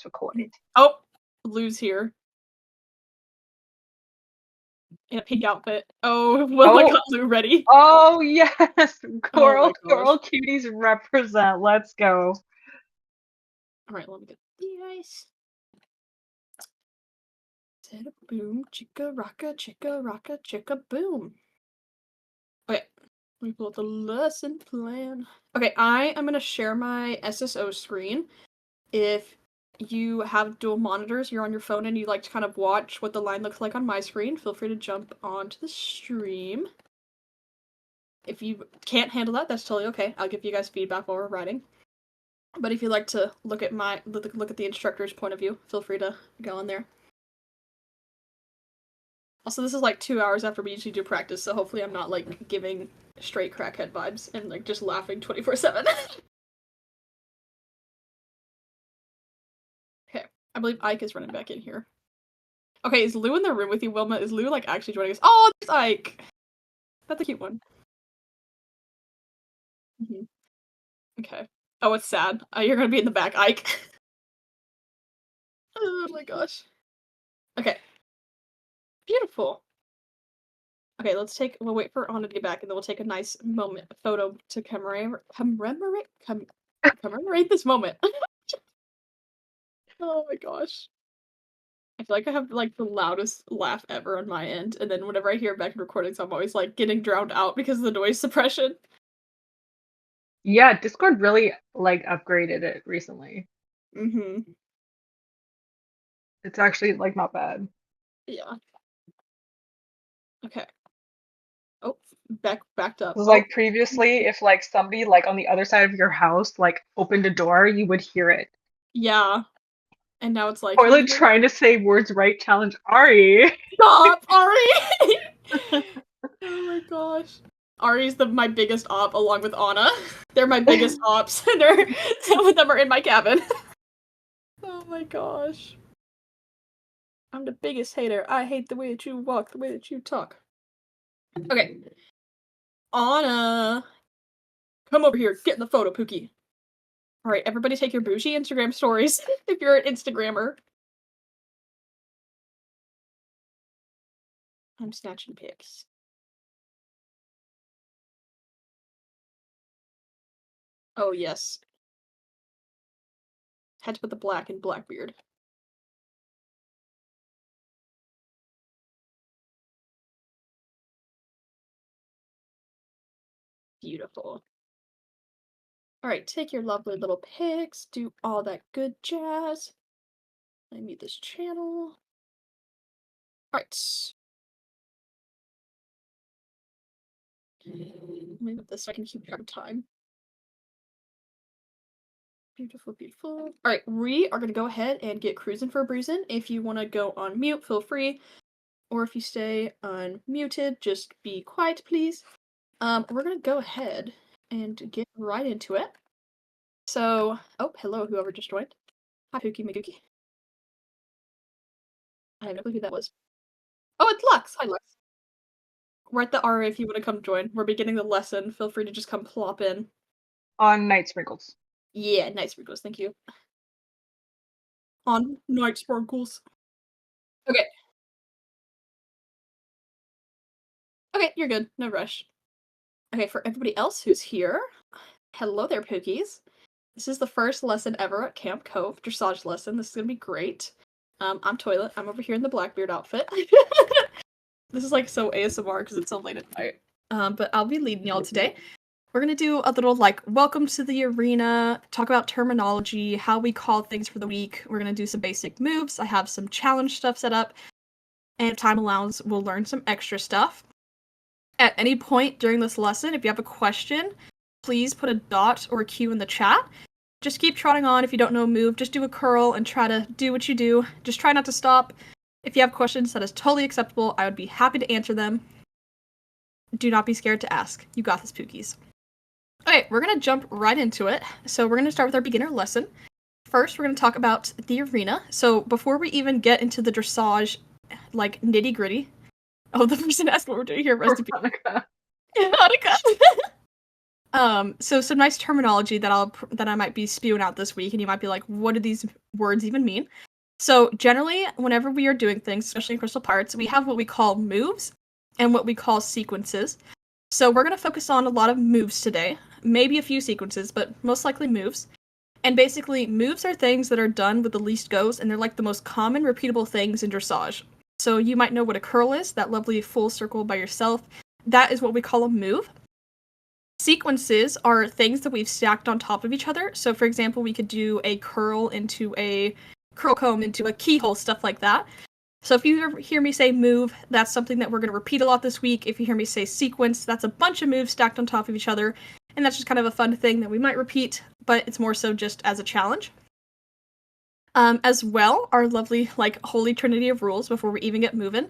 recorded. Oh, Lou's here. In a pink outfit. Oh, Wilma got Lou ready. Oh yes, Oh Coral Cuties represent. Let's go. All right, let me get the ice. Zeta boom, chicka rocka, chicka boom. Okay, let me pull up the lesson plan. Okay, I am gonna share my SSO screen. If you have dual monitors, you're on your phone and you like to kind of watch what the line looks like on my screen, feel free to jump onto the stream. If you can't handle that, that's totally okay. I'll give you guys feedback while we're writing. But if you like to look at the instructor's point of view, feel free to go on there. Also, this is like 2 hours after we usually do practice, so hopefully I'm not like giving straight crackhead vibes and like just laughing 24/7. Okay, I believe Ike is running back in here. Okay, is Lou in the room with you, Wilma? Is Lou like actually joining us? Oh, there's Ike! That's a cute one. Okay. Oh, it's sad. You're gonna be in the back, Ike. Oh my gosh. Okay. Beautiful. Okay, we'll wait for Anna to get back and then we'll take a nice photo to commemorate this moment. Oh my gosh. I feel like I have like the loudest laugh ever on my end, and then whenever I hear back in recordings, I'm always like getting drowned out because of the noise suppression. Yeah, Discord really like upgraded it recently. It's actually like not bad. Yeah. Okay. Oh, backed up. Like previously, if like somebody like on the other side of your house like opened a door, you would hear it. Yeah. And now it's like Toilet trying to say words right challenge Ari. Stop, Ari! Oh my gosh. Ari's my biggest op along with Anna. They're my biggest ops. Some of them are in my cabin. Oh my gosh. I'm the biggest hater. I hate the way that you walk, the way that you talk. Okay. Anna! Come over here. Get in the photo, Pookie. Alright, everybody take your bougie Instagram stories if you're an Instagrammer. I'm snatching pics. Oh, yes. Had to put the black in Blackbeard. Beautiful. Alright, take your lovely little pics, do all that good jazz. I mute this channel. Alright. Let me move this so I can keep track of time. Beautiful, beautiful. Alright, we are gonna go ahead and get cruising for a bruising. If you want to go on mute, feel free. Or if you stay unmuted, just be quiet, please. We're gonna go ahead and get right into it. So, oh, hello, whoever just joined. Hi, Pookie McGookie. I have no clue who that was. Oh, it's Lux! Hi, Lux. We're at the RA if you want to come join. We're beginning the lesson. Feel free to just come plop in. On Night Sprinkles. Yeah, Night Sprinkles, thank you. On Night Sprinkles. Okay. Okay, you're good. No rush. Okay, for everybody else who's here, hello there, Pookies. This is the first lesson ever at Camp Cove, dressage lesson. This is gonna be great. I'm Toilet. I'm over here in the Blackbeard outfit. This is like so ASMR because it's so late at night. But I'll be leading y'all today. We're gonna do a little like welcome to the arena, talk about terminology, how we call things for the week. We're gonna do some basic moves. I have some challenge stuff set up, and if time allows, we'll learn some extra stuff. At any point during this lesson, if you have a question, please put a dot or a Q in the chat. Just keep trotting on. If you don't know a move, just do a curl and try to do what you do. Just try not to stop. If you have questions, that is totally acceptable. I would be happy to answer them. Do not be scared to ask. You got this, Pookies. Okay, we're going to jump right into it. So we're going to start with our beginner lesson. First, we're going to talk about the arena. So before we even get into the dressage, like nitty-gritty. Oh, the person asked what we're doing here. Rest in peace. Hanukkah. So some nice terminology that I might be spewing out this week, and you might be like, what do these words even mean? So generally, whenever we are doing things, especially in Crystal Pirates, we have what we call moves and what we call sequences. So we're going to focus on a lot of moves today, maybe a few sequences, but most likely moves. And basically, moves are things that are done with the least goes, and they're like the most common repeatable things in dressage. So you might know what a curl is, that lovely full circle by yourself. That is what we call a move. Sequences are things that we've stacked on top of each other. So for example, we could do a curl into a curl comb into a keyhole, stuff like that. So if you hear me say move, that's something that we're going to repeat a lot this week. If you hear me say sequence, that's a bunch of moves stacked on top of each other. And that's just kind of a fun thing that we might repeat, but it's more so just as a challenge. As well, our lovely, like, holy trinity of rules before we even get moving.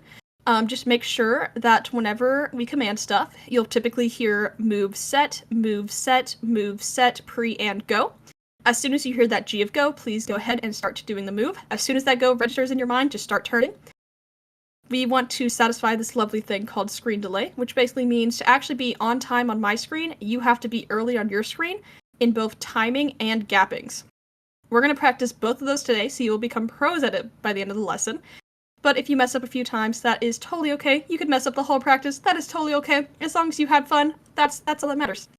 Just make sure that whenever we command stuff, you'll typically hear move set, move set, move set, pre, and go. As soon as you hear that G of go, please go ahead and start doing the move. As soon as that go registers in your mind, just start turning. We want to satisfy this lovely thing called screen delay, which basically means to actually be on time on my screen, you have to be early on your screen in both timing and gappings. We're going to practice both of those today, so you will become pros at it by the end of the lesson. But if you mess up a few times, that is totally okay. You could mess up the whole practice. That is totally okay. As long as you had fun, that's all that matters.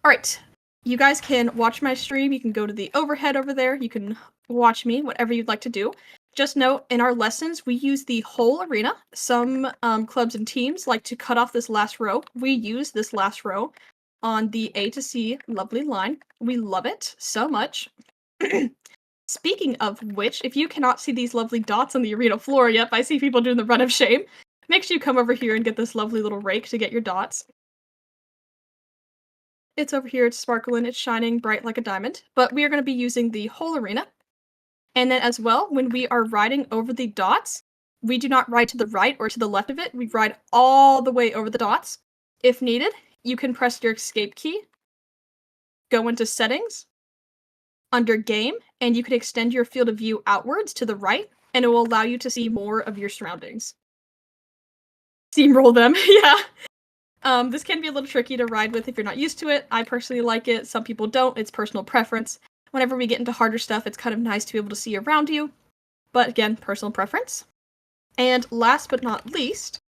Alright. You guys can watch my stream. You can go to the overhead over there. You can watch me, whatever you'd like to do. Just note, in our lessons, we use the whole arena. Some clubs and teams like to cut off this last row. We use this last row on the A to C lovely line. We love it so much. Speaking of which, if you cannot see these lovely dots on the arena floor, yep, I see people doing the run of shame, make sure you come over here and get this lovely little rake to get your dots. It's over here, it's sparkling, it's shining bright like a diamond, but we are going to be using the whole arena. And then as well, when we are riding over the dots, we do not ride to the right or to the left of it, we ride all the way over the dots. If needed, you can press your escape key, go into settings, under game, and you can extend your field of view outwards to the right, and it will allow you to see more of your surroundings. Steamroll them, yeah. This can be a little tricky to ride with if you're not used to it. I personally like it, some people don't, it's personal preference. Whenever we get into harder stuff, it's kind of nice to be able to see around you. But again, personal preference. And last but not least,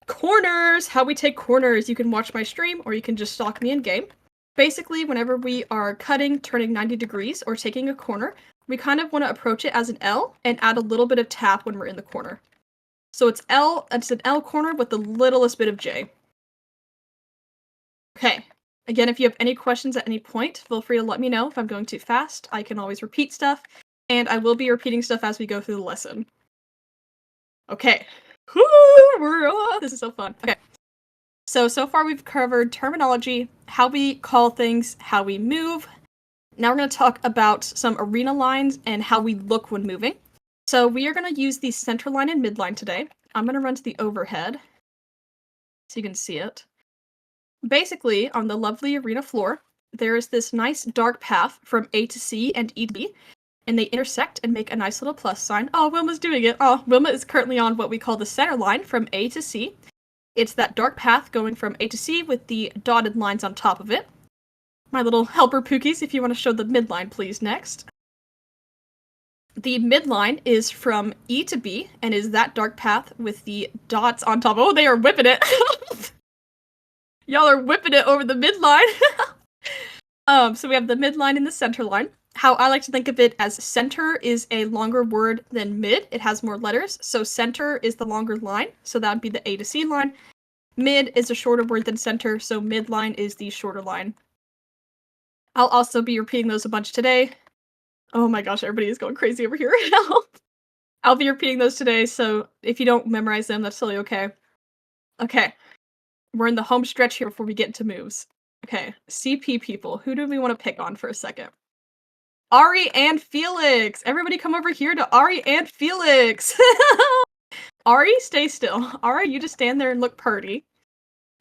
corners! How we take corners. You can watch my stream, or you can just stalk me in game. Basically, whenever we are cutting, turning 90 degrees, or taking a corner, we kind of want to approach it as an L and add a little bit of tap when we're in the corner. So it's an L corner with the littlest bit of J. Okay. Again, if you have any questions at any point, feel free to let me know. If I'm going too fast, I can always repeat stuff, and I will be repeating stuff as we go through the lesson. Okay. This is so fun. Okay. So far we've covered terminology, how we call things, how we move. Now we're going to talk about some arena lines and how we look when moving. So we are going to use the center line and midline today. I'm going to run to the overhead so you can see it. Basically, on the lovely arena floor, there is this nice dark path from A to C and E to B, and they intersect and make a nice little plus sign. Oh, Wilma's doing it. Oh, Wilma is currently on what we call the center line from A to C. It's that dark path going from A to C with the dotted lines on top of it. My little helper Pookies, if you want to show the midline, please, next. The midline is from E to B, and is that dark path with the dots on top. Oh, they are whipping it! Y'all are whipping it over the midline! So we have the midline and the center line. How I like to think of it as center is a longer word than mid. It has more letters, so center is the longer line, so that would be the A to C line. Mid is a shorter word than center, so midline is the shorter line. I'll also be repeating those a bunch today. Oh my gosh, everybody is going crazy over here. I'll be repeating those today, so if you don't memorize them, that's totally okay. Okay. We're in the home stretch here before we get into moves. Okay, CP people. Who do we want to pick on for a second? Ari and Felix! Everybody come over here to Ari and Felix! Ari, stay still. Ari, you just stand there and look purty.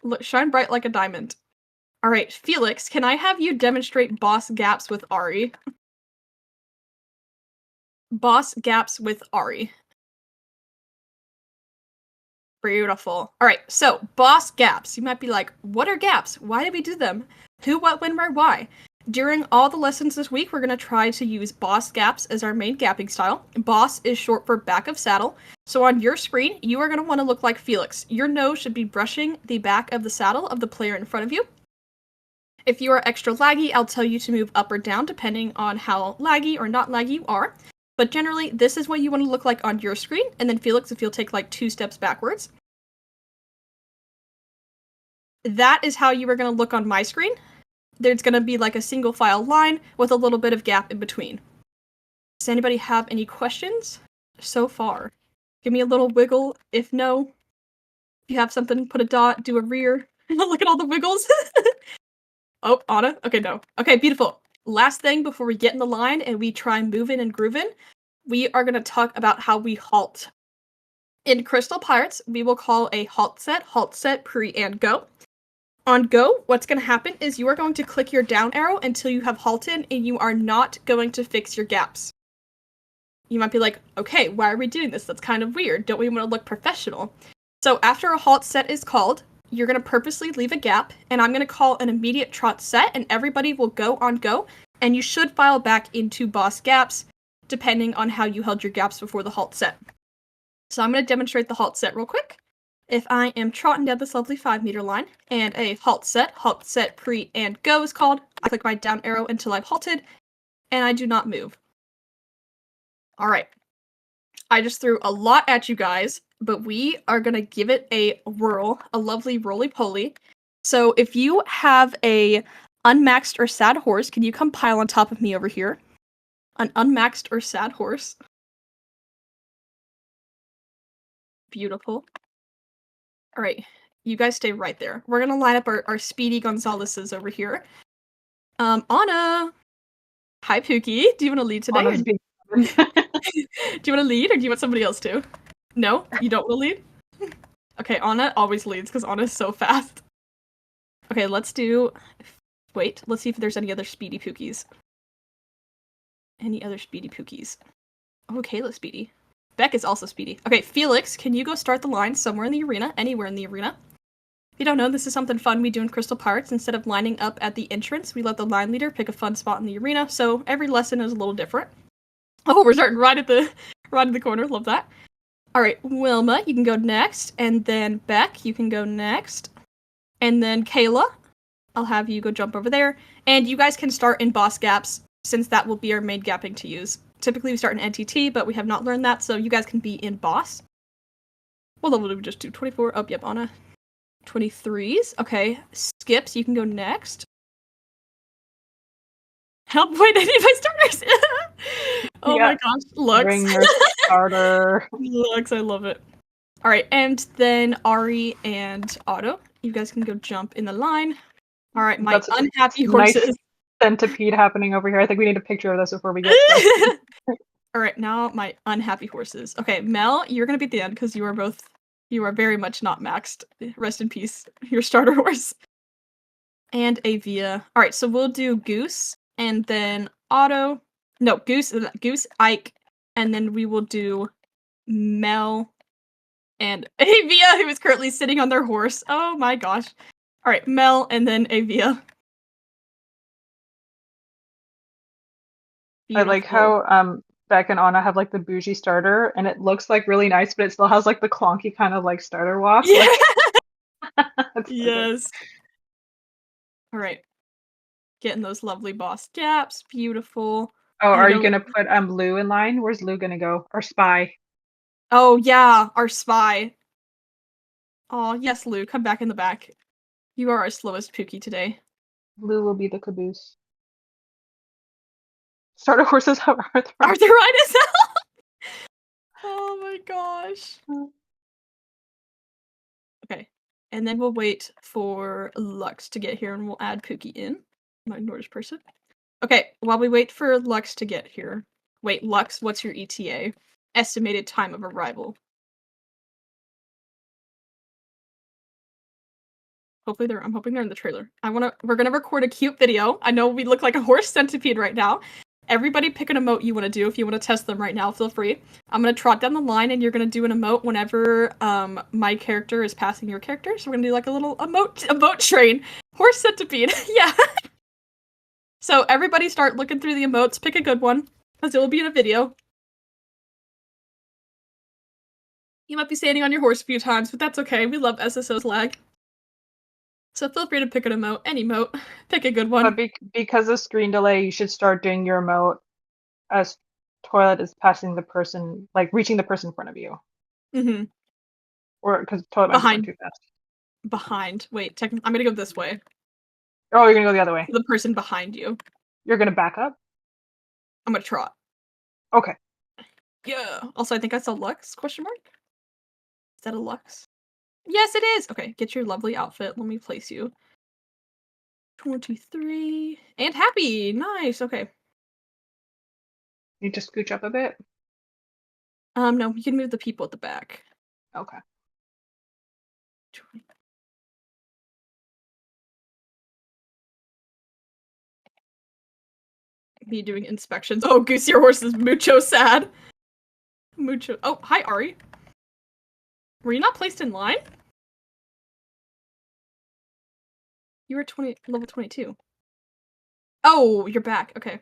Look, shine bright like a diamond. Alright, Felix, can I have you demonstrate boss gaps with Ari? Boss gaps with Ari. Beautiful. All right, so boss gaps. You might be like, what are gaps? Why do we do them? Who, what, when, where, why? During all the lessons this week, we're going to try to use boss gaps as our main gapping style. Boss is short for back of saddle. So on your screen, you are going to want to look like Felix. Your nose should be brushing the back of the saddle of the player in front of you. If you are extra laggy, I'll tell you to move up or down depending on how laggy or not laggy you are. But generally, this is what you want to look like on your screen, and then Felix, if you'll take like 2 steps backwards. That is how you are going to look on my screen. There's going to be like a single file line with a little bit of gap in between. Does anybody have any questions so far? Give me a little wiggle. If no, if you have something, put a dot, do a rear. Look at all the wiggles. Oh, Anna? Okay, no. Okay, beautiful. Last thing before we get in the line and we try moving and grooving, we are going to talk about how we halt. In Crystal Pirates, we will call a halt set, pre, and go. On go, what's going to happen is you are going to click your down arrow until you have halted, and you are not going to fix your gaps. You might be like, okay, why are we doing this? That's kind of weird. Don't we want to look professional? So after a halt set is called, you're going to purposely leave a gap, and I'm going to call an immediate trot set, and everybody will go on go, and you should file back into boss gaps, depending on how you held your gaps before the halt set. So I'm going to demonstrate the halt set real quick. If I am trotting down this lovely 5-meter line, and a halt set, pre, and go is called, I click my down arrow until I've halted, and I do not move. Alright. I just threw a lot at you guys, but we are going to give it a whirl, a lovely roly-poly. So if you have a unmaxed or sad horse, can you come pile on top of me over here? An unmaxed or sad horse. Beautiful. Alright, you guys stay right there. We're going to line up our speedy Gonzaleses over here. Anna! Hi, Pookie. Do you want to lead today? Anna's being Do you want to lead, or do you want somebody else to? No? You don't want to lead? Okay, Anna always leads, because Anna's so fast. Okay, let's do... Wait, let's see if there's any other speedy Pookies. Any other speedy Pookies? Oh, Kayla's speedy. Beck is also speedy. Okay, Felix, can you go start the line somewhere in the arena? Anywhere in the arena. If you don't know, this is something fun we do in Crystal Pirates. Instead of lining up at the entrance, we let the line leader pick a fun spot in the arena, so every lesson is a little different. Oh, we're starting right at the corner. Love that. All right, Wilma, you can go next, and then Beck, you can go next, and then Kayla, I'll have you go jump over there, and you guys can start in boss gaps, since that will be our main gapping to use. Typically, we start in NTT, but we have not learned that, so you guys can be in boss. What level did we just do? 24? Oh, yep, Anna. 23s. Okay, Skips, you can go next. Help, wait, I need my starters! Oh my gosh, Lux. Bring your starter. Lux, I love it. Alright, and then Ari and Otto, you guys can go jump in the line. Alright, my That's unhappy horses. Nice centipede happening over here. I think we need a picture of this before we get started. Alright, now my unhappy horses. Okay, Mel, you're gonna be at the end because you are very much not maxed. Rest in peace, your starter horse. And Avia. Alright, so we'll do Goose, and then Otto. No, Goose, Ike, and then we will do Mel and Avia, who is currently sitting on their horse. Oh my gosh. Alright, Mel, and then Avia. I like how Beck and Anna have like the bougie starter, and it looks like really nice, but it still has like the clonky kind of like starter walk. Yeah. Like, yes. Alright. Getting those lovely boss gaps. Beautiful. Oh, are you gonna put Lou in line? Where's Lou gonna go? Our spy. Oh yeah, our spy. Oh yes, Lou, come back in the back. You are our slowest Pookie today. Lou will be the caboose. Starter horses have arthritis. Arthritis? Oh my gosh. Okay, and then we'll wait for Lux to get here, and we'll add Pookie in. My Nordish person. Okay, while we wait for Lux to get here. Wait, Lux, what's your ETA? Estimated time of arrival. Hopefully I'm hoping they're in the trailer. We're gonna record a cute video. I know we look like a horse centipede right now. everybody pick an emote you want to do. If you want to test them right now, feel free. I'm going to trot down the line, and you're going to do an emote whenever my character is passing your character. So we're going to do like a little emote train. Horse centipede. Yeah. So everybody start looking through the emotes. Pick a good one, because it will be in a video. You might be standing on your horse a few times, but that's okay. We love SSO's lag. So feel free to pick an emote, any emote. Pick a good one. But because of screen delay, you should start doing your emote as toilet is passing the person, like reaching the person in front of you. Mm-hmm. Or because toilet might be going too fast. Behind. Wait, I'm gonna go this way. Oh, you're gonna go the other way. The person behind you. You're gonna back up? I'm gonna trot. Okay. Yeah. Also, I think I saw Lux, question mark? Is that a Lux? Yes, it is! Okay, get your lovely outfit. Let me place you. 23. And happy! Nice, okay. You just scooch up a bit? No, you can move the people at the back. Okay. 20. Me doing inspections. Oh, Goose, your horse is mucho sad. Mucho. Oh, hi, Ari. Were you not placed in line? You were level 22. Oh, you're back. Okay.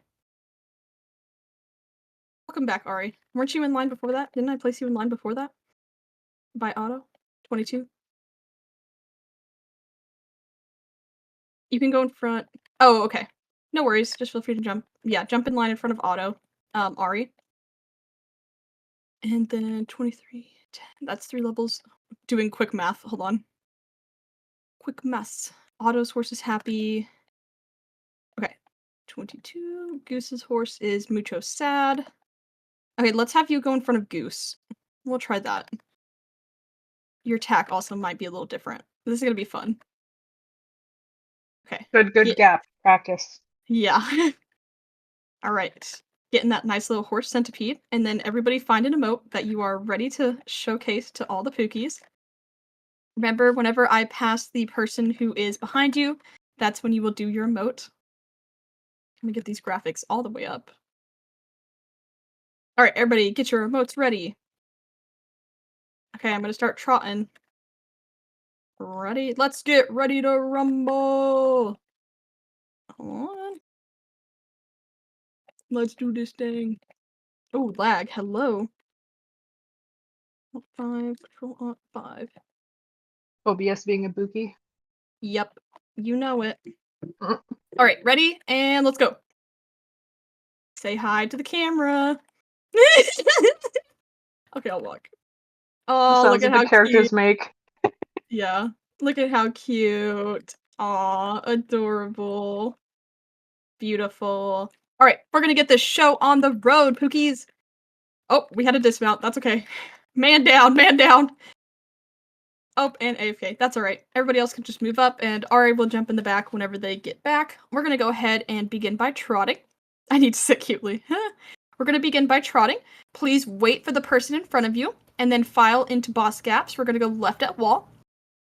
Welcome back, Ari. Weren't you in line before that? Didn't I place you in line before that? By auto? 22? You can go in front. Oh, okay. No worries. Just feel free to jump. Yeah, jump in line in front of auto. Ari. And then 23, 10. That's 3 levels. Doing quick math. Hold on. Quick maths. Auto's horse is happy. Okay. 22. Goose's horse is mucho sad. Okay, let's have you go in front of Goose. We'll try that. Your attack also might be a little different. This is gonna be fun. Okay. Good gap practice. Yeah. Alright. Get in that nice little horse centipede, and then everybody find an emote that you are ready to showcase to all the Pookies. Remember, whenever I pass the person who is behind you, that's when you will do your emote. Let me get these graphics all the way up. Alright, everybody, get your emotes ready. Okay, I'm gonna start trotting. Ready? Let's get ready to rumble! Hold on. Let's do this thing. Oh, lag. Hello. 5, control 5. OBS being a bookie. Yep. You know it. Alright, ready? And let's go. Say hi to the camera. Okay, I'll walk. Oh, Sounds look at that how the characters cute. make. Yeah. Look at how cute. Aw, adorable. Beautiful. Alright, we're gonna get this show on the road, Pookies. Oh, we had a dismount. That's okay. Man down, man down. Oh, and AFK. That's alright. Everybody else can just move up, and Ari will jump in the back whenever they get back. We're gonna go ahead and begin by trotting. I need to sit cutely. We're gonna begin by trotting. Please wait for the person in front of you, and then file into boss gaps. We're gonna go left at wall.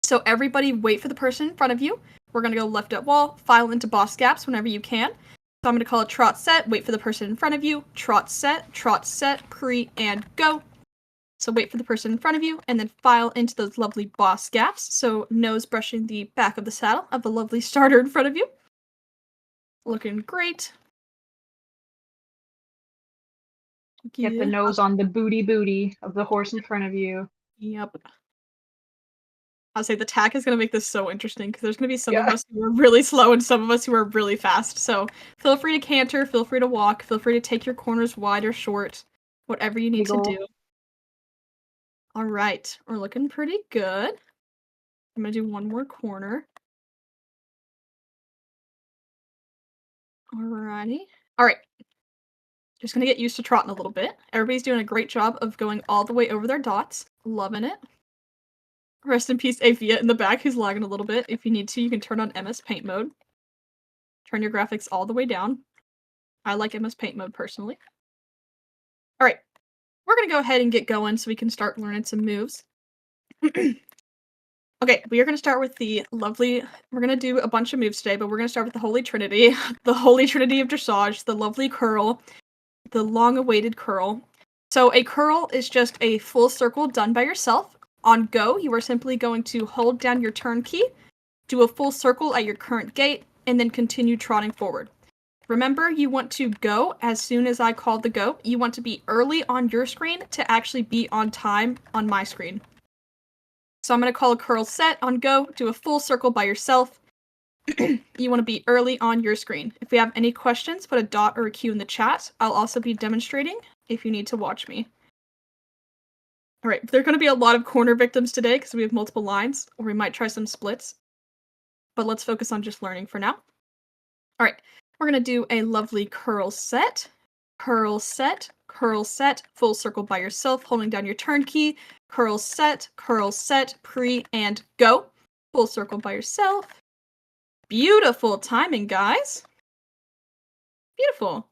So everybody wait for the person in front of you. We're gonna go left at wall, file into boss gaps whenever you can. So I'm gonna call it trot set, wait for the person in front of you, trot set, pre, and go. So wait for the person in front of you, and then file into those lovely boss gaps. So nose brushing the back of the saddle of the lovely starter in front of you. Looking great. Get the nose on the booty of the horse in front of you. Yep. I'll say the tack is going to make this so interesting, because there's going to be some of us who are really slow and some of us who are really fast. So feel free to canter, feel free to walk, feel free to take your corners wide or short, whatever you need to do. Alright, we're looking pretty good. I'm going to do one more corner. Alrighty. Alright. Just going to get used to trotting a little bit. Everybody's doing a great job of going all the way over their dots. Loving it. Rest in peace, Avia in the back, who's lagging a little bit. If you need to, you can turn on MS Paint mode. Turn your graphics all the way down. I like MS Paint mode personally. Alright, we're gonna go ahead and get going so we can start learning some moves. Okay, we are going to start with the lovely, we're going to do a bunch of moves today, but we're going to start with the Holy Trinity, the Holy Trinity of dressage, the lovely curl, the long-awaited curl. So a curl is just a full circle done by yourself. On go, you are simply going to hold down your turn key, do a full circle at your current gait, and then continue trotting forward. Remember, you want to go as soon as I call the go. You want to be early on your screen to actually be on time on my screen. So I'm going to call a curl set on go, do a full circle by yourself. You want to be early on your screen. If we have any questions, put a dot or a Q in the chat. I'll also be demonstrating if you need to watch me. All right, there are going to be a lot of corner victims today because we have multiple lines, or we might try some splits. But let's focus on just learning for now. All right, we're going to do a lovely curl set, full circle by yourself, holding down your turn key, curl set, pre, and go. Full circle by yourself. Beautiful timing, guys. Beautiful.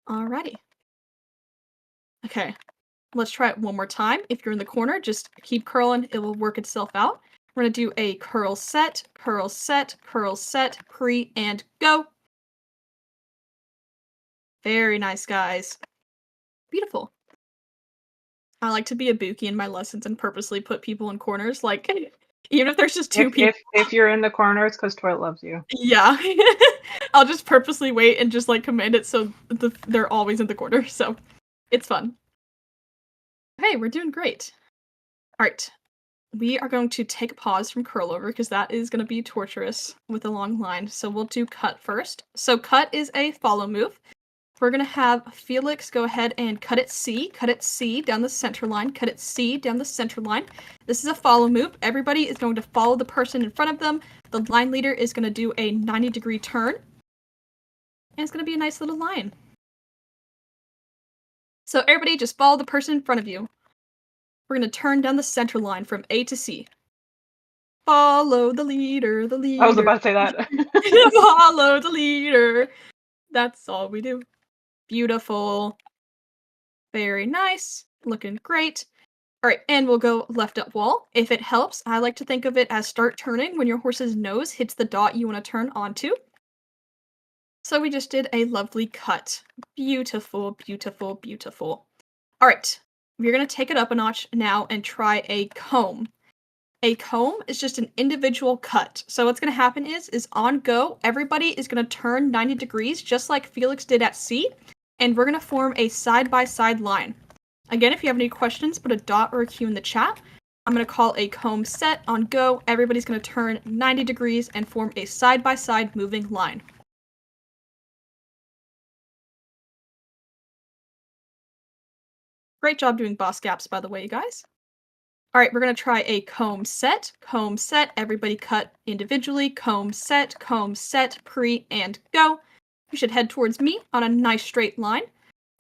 Alrighty. Okay, let's try it one more time. If you're in the corner, just keep curling. It will work itself out. We're going to do a curl set, pre, and go. Very nice, guys. Beautiful. I like to be a Buki in my lessons and purposely put people in corners, like, even if there's just two people. If you're in the corner, it's because Toilet loves you. Yeah. I'll just purposely wait and just, like, command it so they're always in the corner, so it's fun. Hey, we're doing great. Alright. We are going to take a pause from curl over because that is going to be torturous with a long line, so we'll do cut first. So cut is a follow move. We're going to have Felix go ahead and cut it C down the center line, cut it C down the center line. This is a follow move. Everybody is going to follow the person in front of them. The line leader is going to do a 90-degree turn. And it's going to be a nice little line. So everybody just follow the person in front of you. We're going to turn down the center line from A to C. Follow the leader, the leader. I was about to say that. Follow the leader. That's all we do. Beautiful. Very nice. Looking great. All right, and we'll go left up wall. If it helps, I like to think of it as start turning when your horse's nose hits the dot you want to turn onto. So we just did a lovely cut. Beautiful, beautiful, beautiful. All right, we're going to take it up a notch now and try a comb. A comb is just an individual cut. So what's going to happen is on go, everybody is going to turn 90 degrees, just like Felix did at C, and we're going to form a side-by-side line. Again, if you have any questions, put a dot or a Q in the chat. I'm going to call a comb set on go. Everybody's going to turn 90 degrees and form a side-by-side moving line. Great job doing boss gaps, by the way, you guys. All right, we're going to try a comb set, everybody cut individually, comb set, pre, and go. You should head towards me on a nice straight line.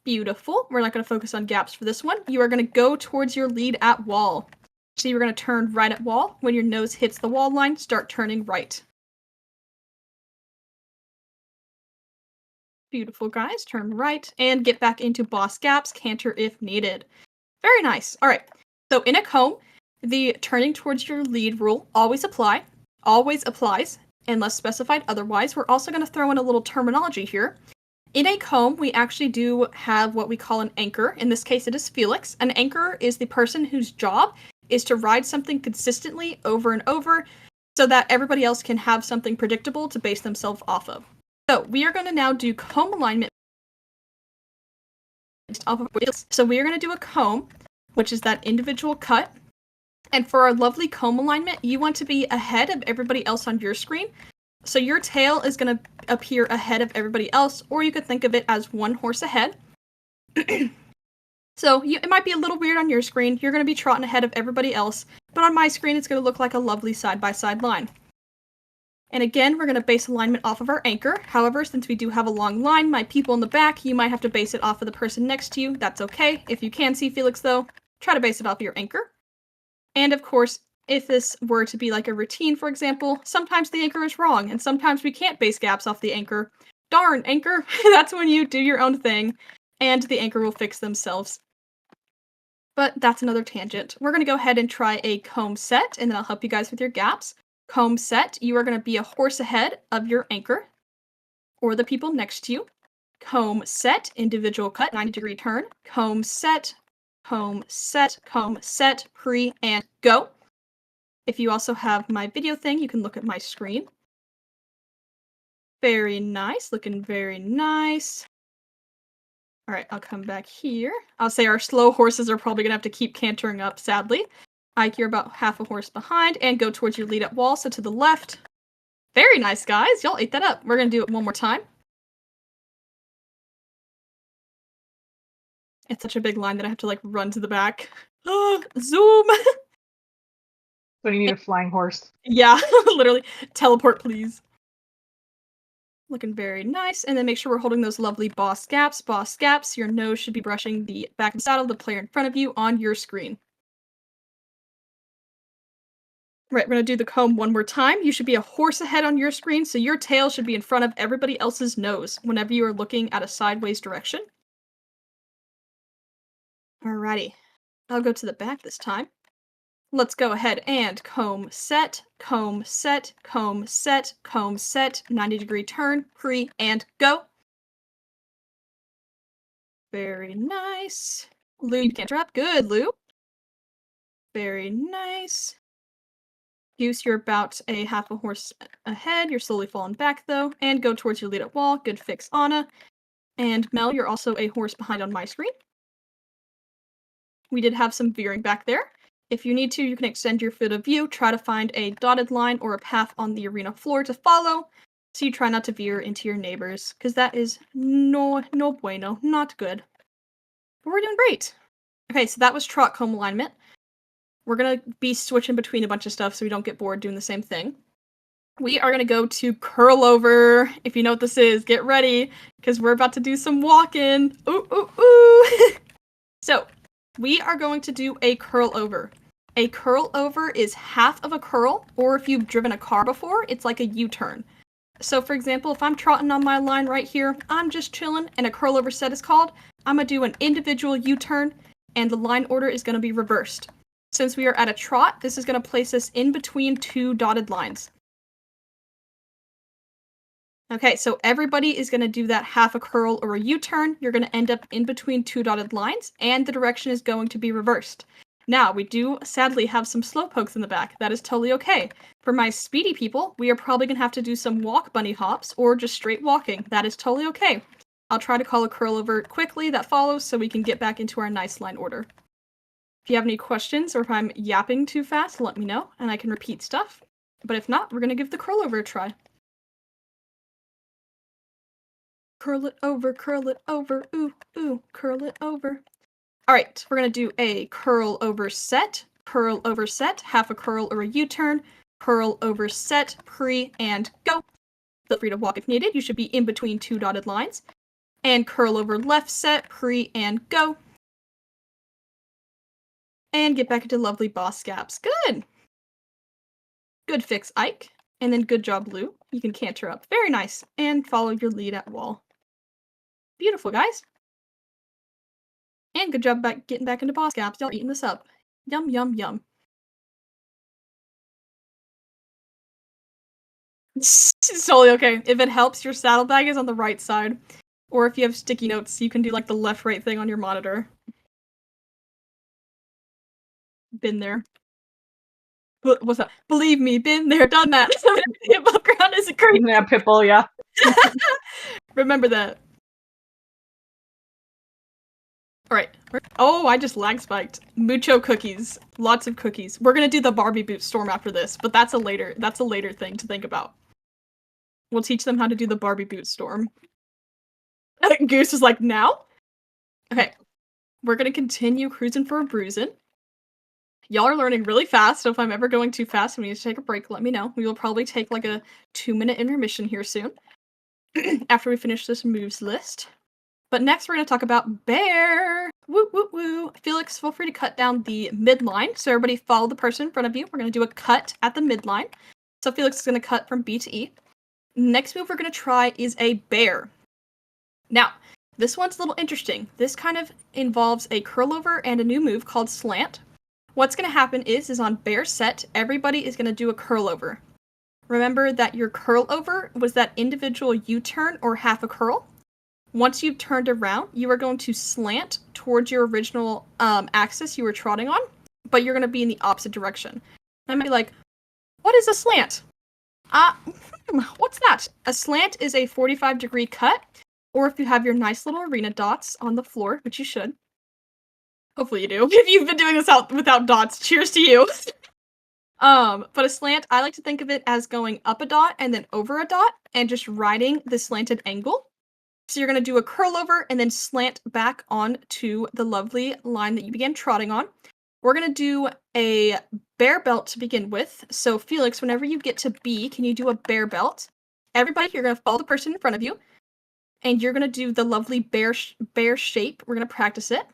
Beautiful. We're not going to focus on gaps for this one. You are going to go towards your lead at wall. So you're going to turn right at wall. When your nose hits the wall line, start turning right. Beautiful, guys. Turn right and get back into boss gaps, canter if needed. Very nice. All right. So in a comb, the turning towards your lead rule always applies, unless specified otherwise. We're also going to throw in a little terminology here. In a comb, we actually do have what we call an anchor. In this case, it is Felix. An anchor is the person whose job is to ride something consistently over and over so that everybody else can have something predictable to base themselves off of. So we are going to now do comb alignment. So we are going to do a comb, which is that individual cut. And for our lovely comb alignment, you want to be ahead of everybody else on your screen. So your tail is going to appear ahead of everybody else, or you could think of it as one horse ahead. So it might be a little weird on your screen. You're going to be trotting ahead of everybody else, but on my screen, it's going to look like a lovely side-by-side line. And again, we're going to base alignment off of our anchor. However, since we do have a long line, my people in the back, you might have to base it off of the person next to you. That's okay. If you can see Felix, though, try to base it off of your anchor. And of course, if this were to be like a routine, for example, sometimes the anchor is wrong, and sometimes we can't base gaps off the anchor. Darn, anchor! That's when you do your own thing, and the anchor will fix themselves. but that's another tangent. We're going to go ahead and try a comb set, and then I'll help you guys with your gaps. Comb set, you are going to be a horse ahead of your anchor, or the people next to you. Comb set, individual cut, 90-degree turn. Comb set, pre, and go. If you also have my video thing, you can look at my screen. Very nice, looking very nice. All right, I'll come back here. I'll say our slow horses are probably gonna have to keep cantering up, sadly. Ike, you're about half a horse behind, and go towards your lead at wall, so to the left. Very nice, guys. Y'all ate that up. We're gonna do it one more time. It's such a big line that I have to like run to the back. Zoom! So you need a flying horse. Yeah, literally. Teleport, please. Looking very nice. And then make sure we're holding those lovely boss gaps. Boss gaps, your nose should be brushing the back of the saddle of the player in front of you on your screen. Right, we're going to do the comb one more time. You should be a horse ahead on your screen, so your tail should be in front of everybody else's nose whenever you are looking at a sideways direction. Alrighty. I'll go to the back this time. Let's go ahead and comb set, 90-degree turn, pre, and go. Very nice. Lou, you can't drop. Good, Lou. Very nice. Goose, you're about a half a horse ahead. You're slowly falling back, though. And go towards your lead at wall. Good fix, Anna. And Mel, you're also a horse behind on my screen. We did have some veering back there. If you need to, you can extend your field of view, try to find a dotted line or a path on the arena floor to follow, so you try not to veer into your neighbors, because that is no bueno, not good. But we're doing great. Okay, so that was trot comb alignment. We're going to be switching between a bunch of stuff so we don't get bored doing the same thing. We are going to go to curl over. If you know what this is, get ready, because we're about to do some walking. Ooh, ooh, ooh. So, we are going to do a curl over. A curl over is half of a curl, or if you've driven a car before, it's like a U-turn. So for example, if I'm trotting on my line right here, I'm just chilling, and a curl over set is called, I'm going to do an individual U-turn, and the line order is going to be reversed. Since we are at a trot, this is going to place us in between two dotted lines. Okay, so everybody is going to do that half a curl or a U-turn. You're going to end up in between two dotted lines, and the direction is going to be reversed. Now, we do sadly have some slowpokes in the back. That is totally okay. For my speedy people, we are probably going to have to do some walk bunny hops or just straight walking. That is totally okay. I'll try to call a curl over quickly that follows so we can get back into our nice line order. If you have any questions or if I'm yapping too fast, let me know and I can repeat stuff. But if not, we're going to give the curl over a try. Curl it over, ooh, ooh, curl it over. All right, we're going to do a curl over set, half a curl or a U-turn, curl over set, pre, and go. Feel free to walk if needed. You should be in between two dotted lines. And curl over left set, pre, and go. And get back into lovely boss gaps. Good! Good fix, Ike. And then good job, Lou. You can canter up. Very nice. And follow your lead at wall. Beautiful, guys. And good job getting back into boss gaps. Y'all eating this up. Yum, yum, yum. It's totally okay. If it helps, your saddlebag is on the right side. Or if you have sticky notes, you can do like the left-right thing on your monitor. Been there. What's that? Believe me, been there, done that. Above ground is a curse. Yeah, Pitbull, yeah. Remember that. Alright. Oh, I just lag spiked. Mucho cookies. Lots of cookies. We're gonna do the Barbie boot storm after this, but that's a later thing to think about. We'll teach them how to do the Barbie boot storm. Goose is like, now? Okay. We're gonna continue cruising for a bruising. Y'all are learning really fast, so if I'm ever going too fast and we need to take a break, let me know. We will probably take like a 2-minute intermission here soon. After we finish this moves list. But next we're going to talk about bear. Woo, woo, woo. Felix, feel free to cut down the midline. So everybody follow the person in front of you. We're going to do a cut at the midline. So Felix is going to cut from B to E. Next move we're going to try is a bear. Now, This one's a little interesting. This kind of involves a curl over and a new move called slant. What's going to happen is on bear set, everybody is going to do a curl over. Remember that your curl over was that individual U-turn or half a curl. Once you've turned around, you are going to slant towards your original axis you were trotting on, but you're going to be in the opposite direction. I might be like, what is a slant? What's that? A slant is a 45-degree cut, or if you have your nice little arena dots on the floor, which you should. Hopefully you do. If you've been doing this out without dots, cheers to you. But a slant, I like to think of it as going up a dot and then over a dot and just riding the slanted angle. So you're going to do a curl over and then slant back onto the lovely line that you began trotting on. We're going to do a bear belt to begin with. So Felix, whenever you get to B, can you do a bear belt? Everybody, you're going to follow the person in front of you. And you're going to do the lovely bear shape. We're going to practice it.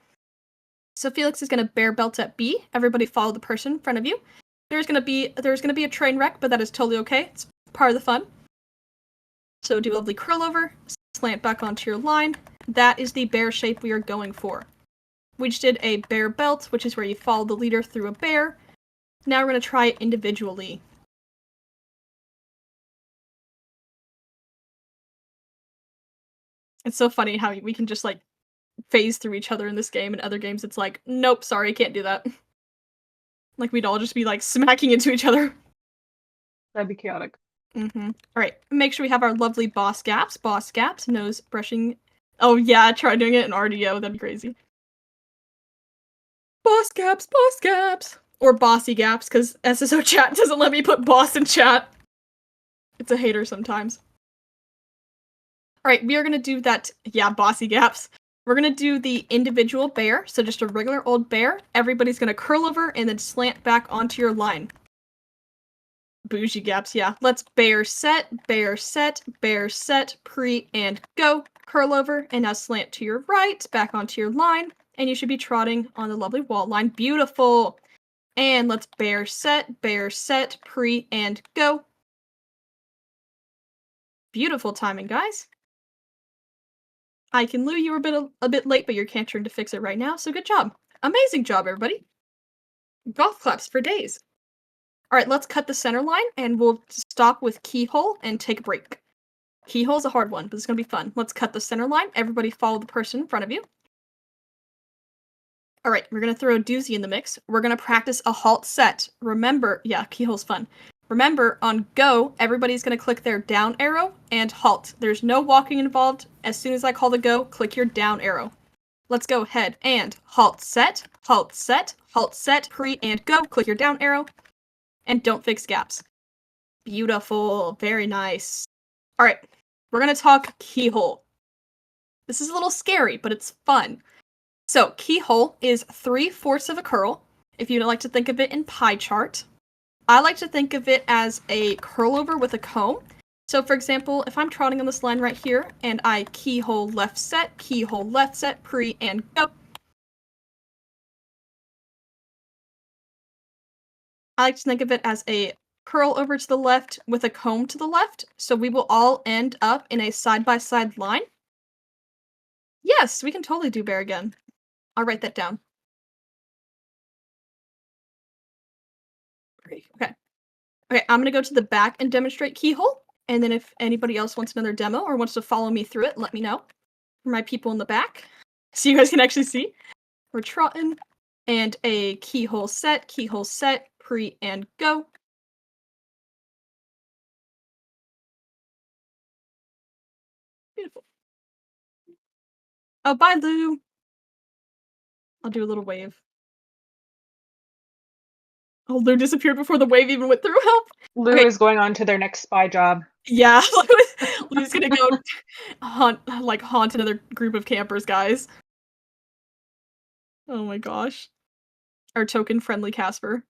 So Felix is going to bear belt at B. Everybody follow the person in front of you. There's going to be a train wreck, but that is totally okay. It's part of the fun. So do a lovely curl over, slant back onto your line. That is the bear shape we are going for. We just did a bear belt, which is where you follow the leader through a bear. Now we're going to try it individually. It's so funny how we can just like phase through each other in this game. In other games, it's like, nope, sorry, can't do that. Like we'd all just be like smacking into each other. That'd be chaotic. Mm-hmm. All right, make sure we have our lovely boss gaps. Boss gaps, nose brushing. Oh yeah, try doing it in RDO. That'd be crazy. Boss gaps, boss gaps. Or bossy gaps, because SSO chat doesn't let me put boss in chat. It's a hater sometimes. Alright, we are going to do that, yeah, bossy gaps. We're going to do the individual bear, so just a regular old bear. Everybody's going to curl over and then slant back onto your line. Bougie gaps, yeah. Let's bear set, pre and go. Curl over, and now slant to your right, back onto your line, and you should be trotting on the lovely wall line. Beautiful! And let's bear set, pre and go. Beautiful timing, guys. 𝐂𝐚𝐦𝐩, you were a bit late, but you're cantering to fix it right now, so good job. Amazing job, everybody. Golf claps for days. Alright, let's cut the center line, and we'll stop with keyhole and take a break. Keyhole's a hard one, but it's going to be fun. Let's cut the center line. Everybody follow the person in front of you. Alright, we're going to throw a doozy in the mix. We're going to practice a halt set. Remember, yeah, keyhole's fun. Remember, on go, everybody's going to click their down arrow and halt. There's no walking involved. As soon as I call the go, click your down arrow. Let's go ahead and halt set, pre and go. Click your down arrow. And don't fix gaps. Beautiful. Very nice. Alright, we're going to talk keyhole. This is a little scary, but it's fun. So, keyhole is 3/4 of a curl, if you'd like to think of it in pie chart. I like to think of it as a curl over with a comb. So, for example, if I'm trotting on this line right here, and I keyhole left set, pre and go. I like to think of it as a curl over to the left with a comb to the left, so we will all end up in a side-by-side line. Yes, we can totally do bear again. I'll write that down. Okay. Okay, I'm going to go to the back and demonstrate keyhole, and then if anybody else wants another demo or wants to follow me through it, let me know. For my people in the back, so you guys can actually see. We're trotting, and a keyhole set, pre and go. Beautiful. Oh, bye, Lou. I'll do a little wave. Oh, Lou disappeared before the wave even went through. Help! Lou Okay. is going on to their next spy job. Yeah, Lou's gonna go haunt another group of campers, guys. Oh my gosh. Our token-friendly Casper.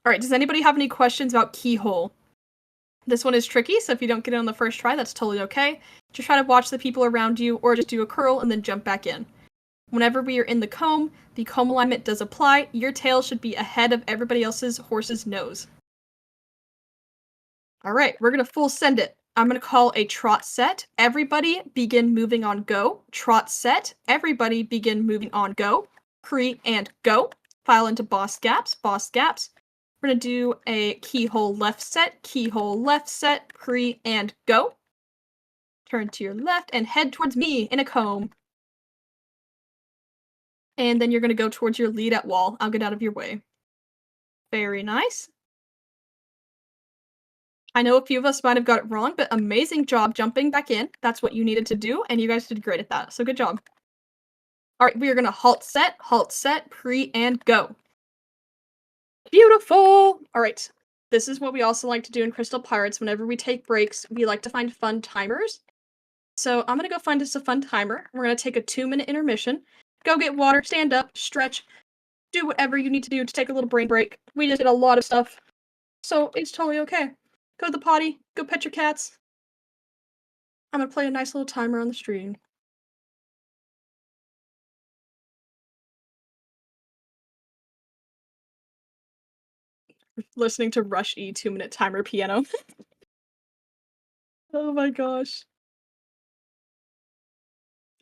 Alright, does anybody have any questions about keyhole? This one is tricky, so if you don't get it on the first try, that's totally okay. Just try to watch the people around you, or just do a curl and then jump back in. Whenever we are in the comb alignment does apply. Your tail should be ahead of everybody else's horse's nose. Alright, we're gonna full send it. I'm going to call a trot set. Everybody begin moving on go. Trot set. Everybody begin moving on go. Pre and go. File into boss gaps. Boss gaps. We're going to do a keyhole left set. Keyhole left set. Pre and go. Turn to your left and head towards me in a comb. And then you're going to go towards your lead at wall. I'll get out of your way. Very nice. I know a few of us might have got it wrong, but amazing job jumping back in. That's what you needed to do, and you guys did great at that, so good job. All right, we are going to halt set, pre, and go. Beautiful! All right, this is what we also like to do in Crystal Pirates. Whenever we take breaks, we like to find fun timers. So I'm going to go find us a fun timer. We're going to take a 2-minute intermission. Go get water, stand up, stretch, do whatever you need to do to take a little brain break. We just did a lot of stuff, so it's totally okay. Go to the potty, go pet your cats. I'm gonna play a nice little timer on the stream. Listening to Rush E 2-minute timer piano. Oh my gosh.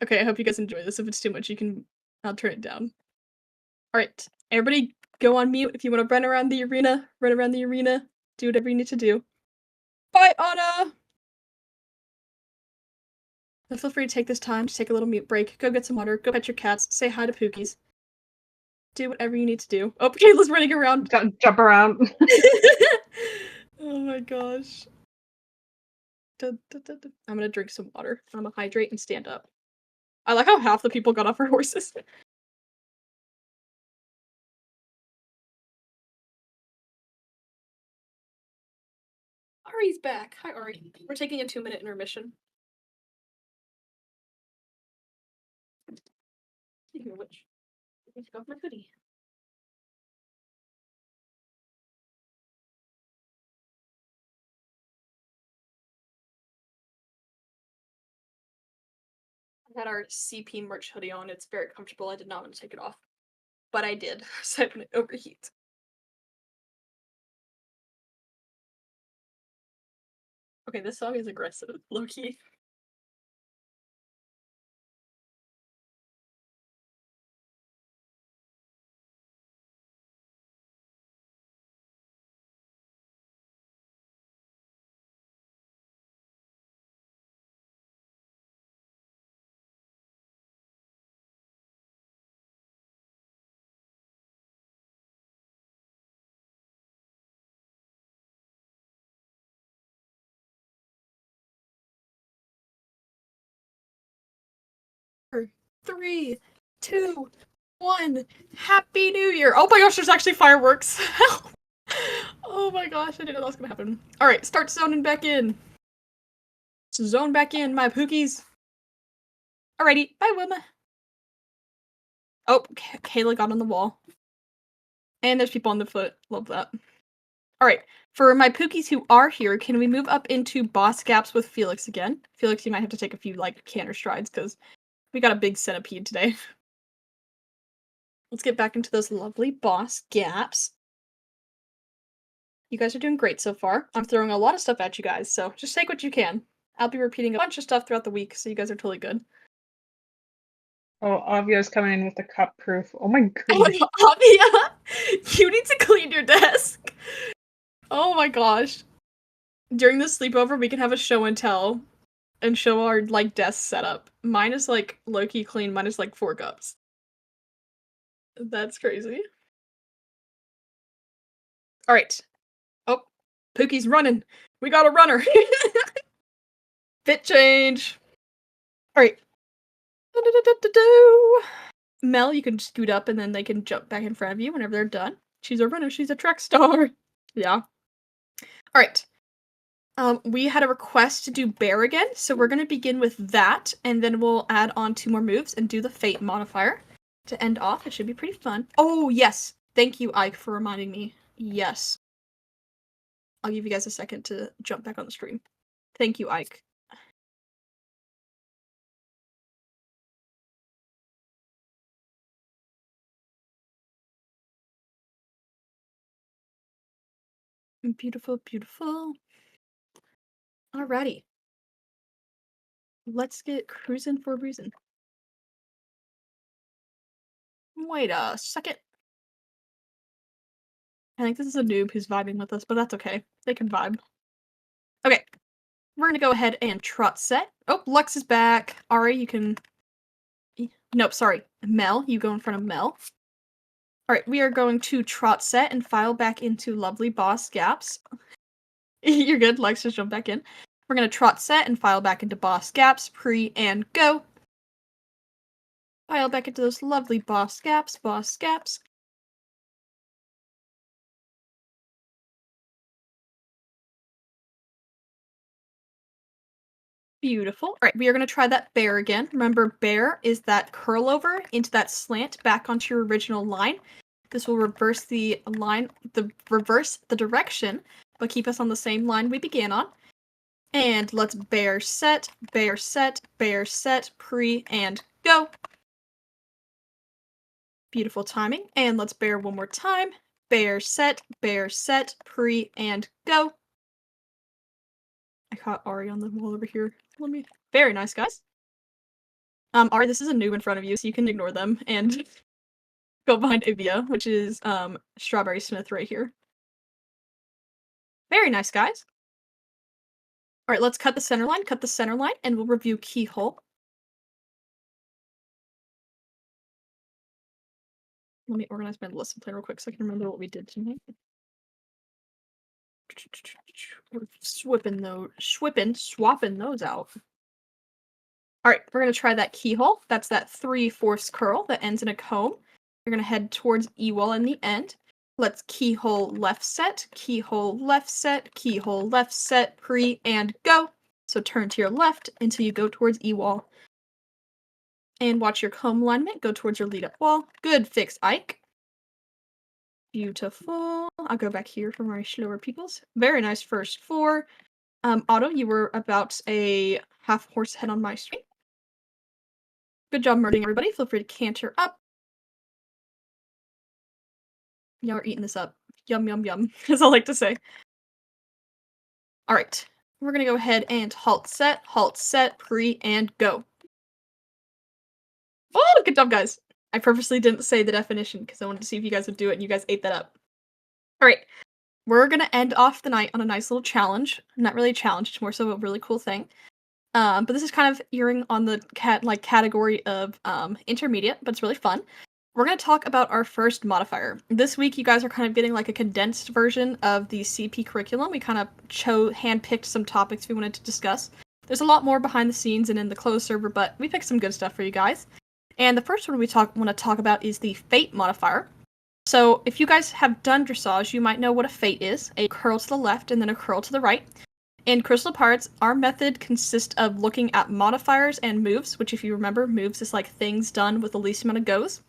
Okay, I hope you guys enjoy this. If it's too much, I'll turn it down. Alright, everybody go on mute if you want to run around the arena, do whatever you need to do. Bye, Anna! And feel free to take this time to take a little mute break, go get some water, go pet your cats, say hi to Pookies. Do whatever you need to do. Oh, Kayla's running around. Jump around. Oh my gosh. I'm gonna drink some water. I'm gonna hydrate and stand up. I like how half the people got off our horses. Ari's back. Hi, Ari. We're taking a 2-minute intermission. Speaking of which, I need to go off my hoodie. I had our CP merch hoodie on. It's very comfortable. I did not want to take it off, but I did, so I wouldn't overheat. Okay, this song is aggressive, low-key. Three, 2, 1. Happy New Year! Oh my gosh, there's actually fireworks! Oh my gosh, I didn't know that was gonna happen. Alright, start zoning back in. Zone back in, my Pookies. Alrighty, bye, Wilma. Oh, Kayla got on the wall. And there's people on the foot. Love that. Alright, for my Pookies who are here, can we move up into boss gaps with Felix again? Felix, you might have to take a few, like, canter strides, because we got a big centipede today. Let's get back into those lovely boss gaps. You guys are doing great so far. I'm throwing a lot of stuff at you guys, so just take what you can. I'll be repeating a bunch of stuff throughout the week, so you guys are totally good. Oh, Avio's coming in with the cup proof. Oh my goodness. Oh, Avia! You need to clean your desk! Oh my gosh. During the sleepover, we can have a show and tell and show our, like, desk setup. Mine is, like, low-key clean. Mine is, like, 4 cups. That's crazy. Alright. Oh, Pookie's running. We got a runner. Fit change. Alright. Mel, you can scoot up and then they can jump back in front of you whenever they're done. She's a runner. She's a track star. Yeah. Alright. We had a request to do bear again, so we're going to begin with that, and then we'll add on 2 more moves and do the fate modifier to end off. It should be pretty fun. Oh, yes. Thank you, Ike, for reminding me. Yes. I'll give you guys a second to jump back on the stream. Thank you, Ike. Beautiful, beautiful. Alrighty. Let's get cruising for a reason. Wait a second. I think this is a noob who's vibing with us, but that's okay. They can vibe. Okay. We're gonna go ahead and trot set. Oh, Lux is back. Ari, you can... Nope, sorry. Mel, you go in front of Mel. Alright, we are going to trot set and file back into lovely boss gaps. You're good, Lex just jump back in. We're gonna trot set and file back into boss gaps, pre and go. File back into those lovely boss gaps, boss gaps. Beautiful. Alright, we are gonna try that bear again. Remember, bear is that curl over into that slant back onto your original line. This will reverse the line, reverse the direction, but keep us on the same line we began on. And let's bear set, pre, and go. Beautiful timing. And let's bear one more time. Bear set, pre, and go. I caught Ari on the wall over here. Let me... Very nice, guys. Ari, this is a noob in front of you, so you can ignore them and go behind Ivia, which is Strawberry Smith right here. Very nice, guys. Alright, let's cut the center line, and we'll review keyhole. Let me organize my lesson plan real quick so I can remember what we did tonight. We're swapping those out. Alright, we're going to try that keyhole. That's that 3/4 curl that ends in a comb. You're going to head towards E-wall in the end. Let's keyhole left set, pre, and go. So turn to your left until you go towards E-wall. And watch your comb alignment go towards your lead up wall. Good fix, Ike. Beautiful. I'll go back here for my slower peoples. Very nice first 4. Otto, you were about a half horse head on my screen. Good job murdering everybody. Feel free to canter up. Y'all are eating this up. Yum, yum, yum, as I like to say. Alright. We're gonna go ahead and halt set, pre, and go. Oh, good job, guys. I purposely didn't say the definition because I wanted to see if you guys would do it, and you guys ate that up. Alright. We're gonna end off the night on a nice little challenge. Not really a challenge, it's more so a really cool thing. But this is kind of earring on the category of intermediate, but it's really fun. We're gonna talk about our first modifier. This week, you guys are kind of getting like a condensed version of the CP curriculum. We kind of handpicked some topics we wanted to discuss. There's a lot more behind the scenes and in the closed server, but we picked some good stuff for you guys. And the first one we want to talk about is the fate modifier. So if you guys have done dressage, you might know what a fate is. A curl to the left and then a curl to the right. In Crystal Pirates, our method consists of looking at modifiers and moves, which if you remember, moves is like things done with the least amount of goes.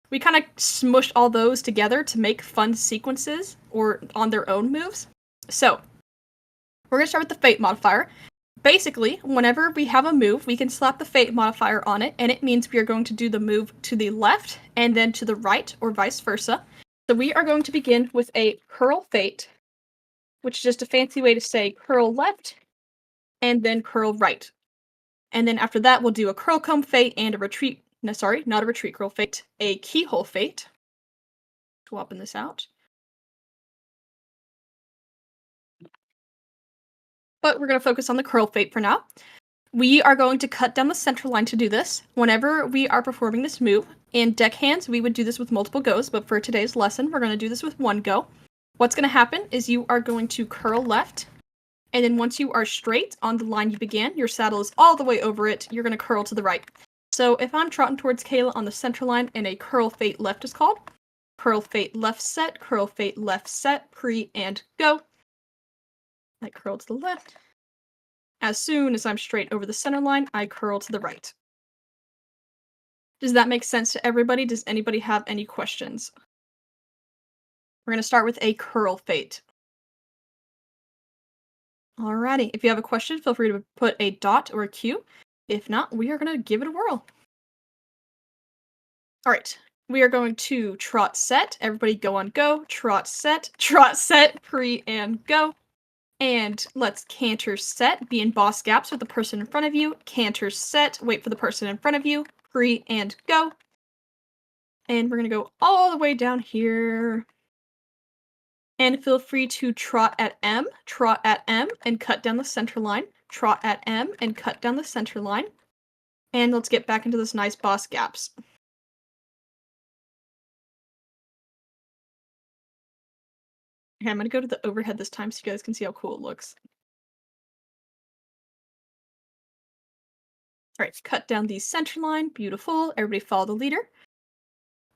We kind of smushed all those together to make fun sequences or on their own moves. So, we're going to start with the fate modifier. Basically, whenever we have a move, we can slap the fate modifier on it, and it means we are going to do the move to the left and then to the right, or vice versa. So we are going to begin with a curl fate, which is just a fancy way to say curl left and then curl right. And then after that, we'll do a curl comb fate and a retreat. No, sorry, not a retreat curl fate. A keyhole fate. Swapping this out. But we're going to focus on the curl fate for now. We are going to cut down the center line to do this. Whenever we are performing this move, in deckhands, we would do this with multiple goes, but for today's lesson, we're going to do this with one go. What's going to happen is you are going to curl left, and then once you are straight on the line you began, your saddle is all the way over it, you're going to curl to the right. So if I'm trotting towards Kayla on the center line and a curl fate left is called, curl fate left set, pre, and go. I curl to the left. As soon as I'm straight over the center line, I curl to the right. Does that make sense to everybody? Does anybody have any questions? We're going to start with a curl fate. Alrighty, if you have a question, feel free to put a dot or a Q. If not, we are going to give it a whirl. Alright, we are going to trot set. Everybody go on go. Trot set, pre, and go. And let's canter set, be in boss gaps with the person in front of you. Canter set, wait for the person in front of you. Pre and go. And we're going to go all the way down here. And feel free to trot at M, and cut down the center line. Trot at M and cut down the center line. And let's get back into this nice boss gaps. Okay, I'm going to go to the overhead this time so you guys can see how cool it looks. Alright, cut down the center line. Beautiful. Everybody follow the leader.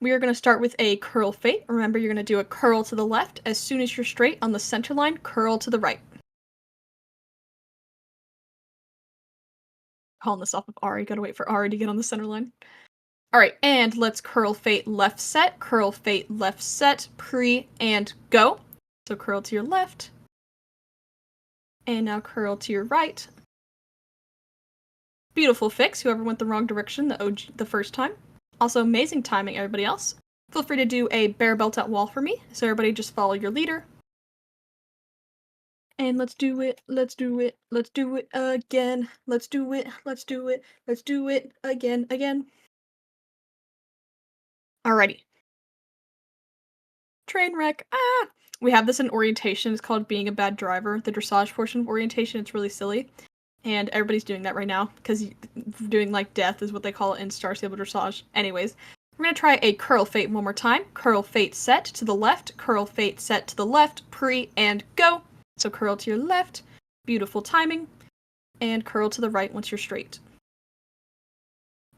We are going to start with a curl fate. Remember, you're going to do a curl to the left. As soon as you're straight on the center line, curl to the right. Calling this off of Ari. Gotta wait for Ari to get on the center line. Alright, and let's curl fate left set. Curl fate left set. Pre and go. So curl to your left. And now curl to your right. Beautiful fix, whoever went the wrong direction the first time. Also, amazing timing, everybody else. Feel free to do a bear belt at wall for me, so everybody just follow your leader. And let's do it, let's do it, let's do it again. Let's do it, let's do it, let's do it again. Alrighty. Train wreck, ah! We have this in orientation, it's called being a bad driver. The dressage portion of orientation, it's really silly. And everybody's doing that right now, because doing like death is what they call it in Star Stable Dressage. Anyways, we're going to try a curl fate one more time. Curl fate set to the left, curl fate set to the left, pre and go. So curl to your left, beautiful timing, and curl to the right once you're straight.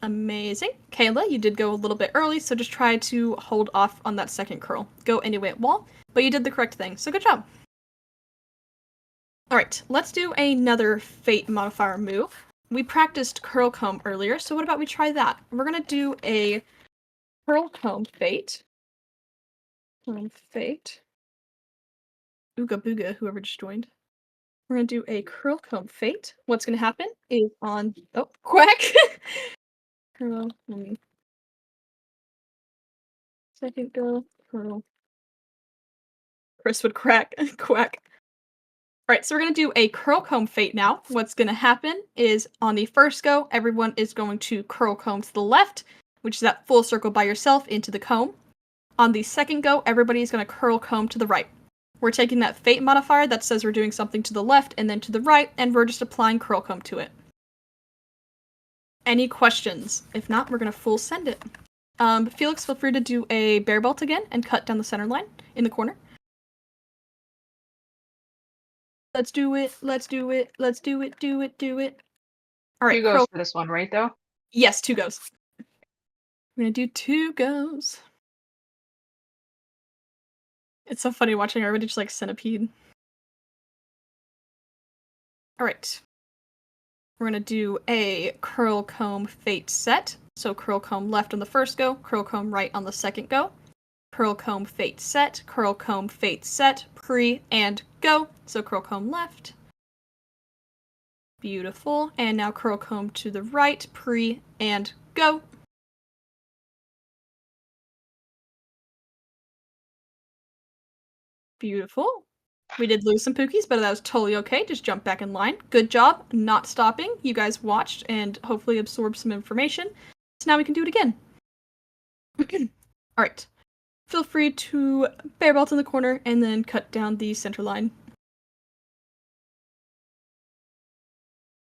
Amazing. Kayla, you did go a little bit early, so just try to hold off on that second curl. Go anyway at wall, but you did the correct thing, so good job. Alright, let's do another fate modifier move. We practiced curl comb earlier, so what about we try that? We're gonna do a curl comb fate. Fate. Ooga booga, whoever just joined. We're gonna do a curl comb fate. What's gonna happen is on quack! Curl, second go, curl. Chris would crack, quack. Alright, so we're going to do a curl comb fate now. What's going to happen is on the first go, everyone is going to curl comb to the left, which is that full circle by yourself into the comb. On the second go, everybody is going to curl comb to the right. We're taking that fate modifier that says we're doing something to the left and then to the right, and we're just applying curl comb to it. Any questions? If not, we're going to full send it. Felix, feel free to do a bear belt again and cut down the center line in the corner. Let's do it, let's do it, let's do it, do it. Alright, 2 goes for this one, right, though? Yes, 2 goes. We're gonna do 2 goes. It's so funny watching everybody just like centipede. Alright. We're gonna do a curl comb fate set. So curl comb left on the first go, curl comb right on the second go. Curl comb fate set, pre and go. So curl comb left. Beautiful. And now curl comb to the right, pre and go. Beautiful. We did lose some Pookies, but that was totally okay. Just jump back in line. Good job not stopping. You guys watched and hopefully absorbed some information. So now we can do it again. Alright. Feel free to bear belt in the corner and then cut down the center line.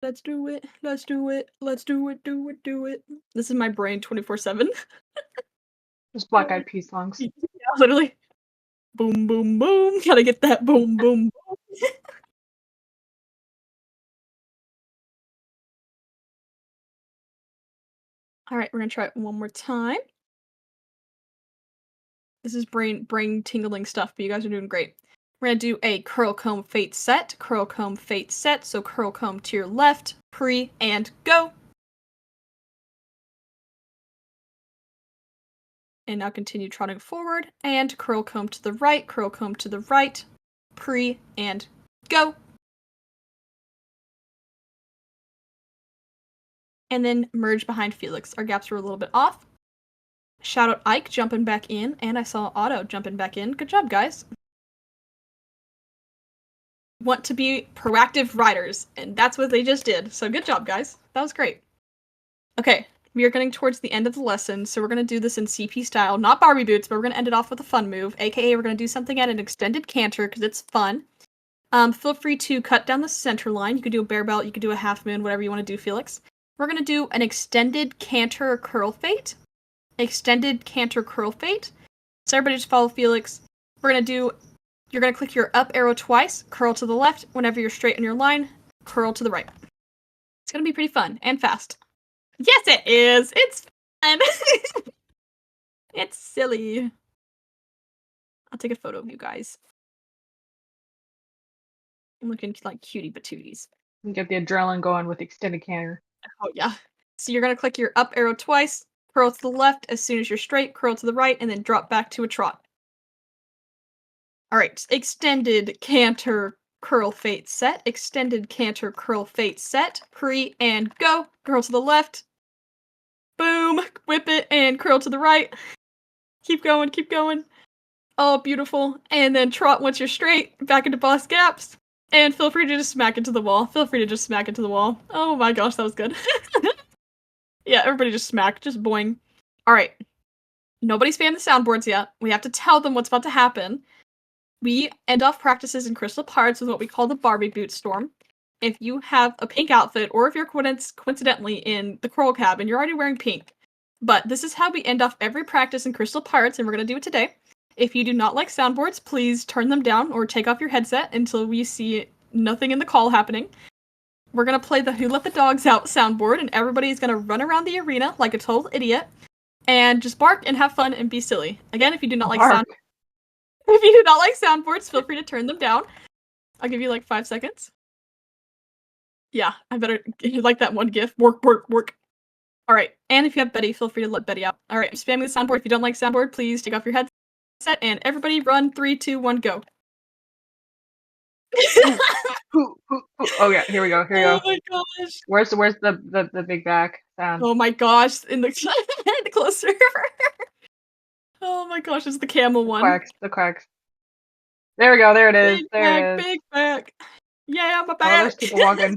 Let's do it. Let's do it. Let's do it. Do it. Do it. This is my brain 24/7. Just Black Eyed Peas songs. Yeah, literally. Boom, boom, boom. Gotta get that boom, boom, boom. Alright, we're gonna try it one more time. This is brain tingling stuff, but you guys are doing great. We're gonna do a curl comb fate set. Curl comb fate set. So curl comb to your left, pre and go. And now continue trotting forward and curl comb to the right, pre and go. And then merge behind Felix. Our gaps were a little bit off. Shout out Ike jumping back in, and I saw Otto jumping back in. Good job, guys. want to be proactive riders, and that's what they just did. So good job, guys. That was great. Okay, we are getting towards the end of the lesson, so we're going to do this in CP style. Not Barbie boots, but we're going to end it off with a fun move, aka we're going to do something at an extended canter because it's fun. Feel free to cut down the center line. You could do a bear belt, you could do a half moon, whatever you want to do, Felix. We're going to do an extended canter curl fate. Extended canter curl fate. So everybody just follow Felix. We're going to do, you're going to click your up arrow twice, curl to the left. Whenever you're straight on your line, curl to the right. It's going to be pretty fun and fast. Yes, it is! It's fun! It's silly. I'll take a photo of you guys. I'm looking like cutie patooties. Get the adrenaline going with extended canter. Oh, yeah. So you're going to click your up arrow twice, curl to the left. As soon as you're straight, curl to the right, and then drop back to a trot. Alright, extended canter curl fate set. Extended canter curl fate set. Pre and go. Curl to the left. Boom! Whip it and curl to the right. Keep going, keep going. Oh, beautiful. And then trot once you're straight, back into boss gaps. And feel free to just smack into the wall. Feel free to just smack into the wall. Oh my gosh, that was good. Yeah, everybody just smack, just boing. Alright. Nobody's spammed the soundboards yet. We have to tell them what's about to happen. We end off practices in Crystal Parts with what we call the Barbie boot storm. If you have a pink outfit, or if you're coincidentally in the Coral Cabin, you're already wearing pink. But this is how we end off every practice in Crystal Parts, and we're going to do it today. If you do not like soundboards, please turn them down or take off your headset until we see nothing in the call happening. We're going to play the Who Let the Dogs Out soundboard, and everybody's going to run around the arena like a total idiot, and just bark and have fun and be silly. Again, if you do not like soundboards, feel free to turn them down. I'll give you like 5 seconds. Yeah, I better like that one gif. Work, work, work. Alright, and if you have Betty, feel free to let Betty out. Alright, I'm spamming the soundboard. If you don't like soundboard, please take off your headset, and everybody run 3, 2, 1, go. Oh yeah, here we go, here we go. Oh my gosh. Where's the big back sound? Oh my gosh, in the the closer. Oh my gosh, it's the camel one. The quacks. There we go, there it is. Big there back, it is. big back. Yeah, my Oh, back. there's people walking.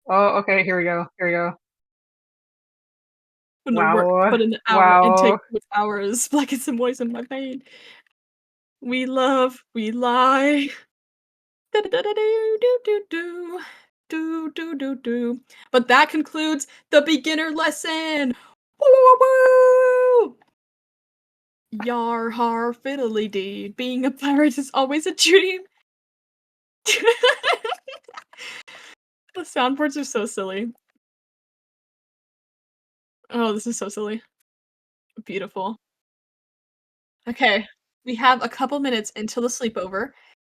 Oh, okay, here we go. Here we go. Put in Wow. work, put in an hour, Wow. and take with hours, like it's some voice in my vein. We love, we lie. Do-do-do-do-do-do. Do-do-do-do. But that concludes the beginner lesson. Woo-woo-woo-woo! Yar har fiddly dee. Being a pirate is always a dream. The soundboards are so silly. Oh, this is so silly. Beautiful. Okay, we have a couple minutes until the sleepover.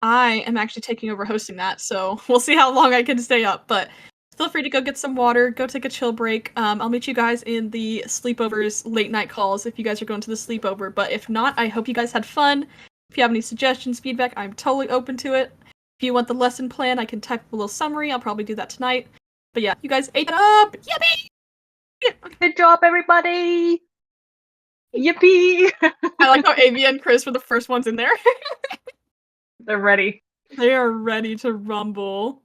I am actually taking over hosting that, so we'll see how long I can stay up, but feel free to go get some water, go take a chill break. I'll meet you guys in the sleepovers late night calls if you guys are going to the sleepover, but if not, I hope you guys had fun. If you have any suggestions, feedback, I'm totally open to it. If you want the lesson plan, I can type up a little summary. I'll probably do that tonight. But yeah, you guys ate it up! Yippee! Good job, everybody! Yippee! I like how Avi and Chris were the first ones in there. They're ready. They are ready to rumble.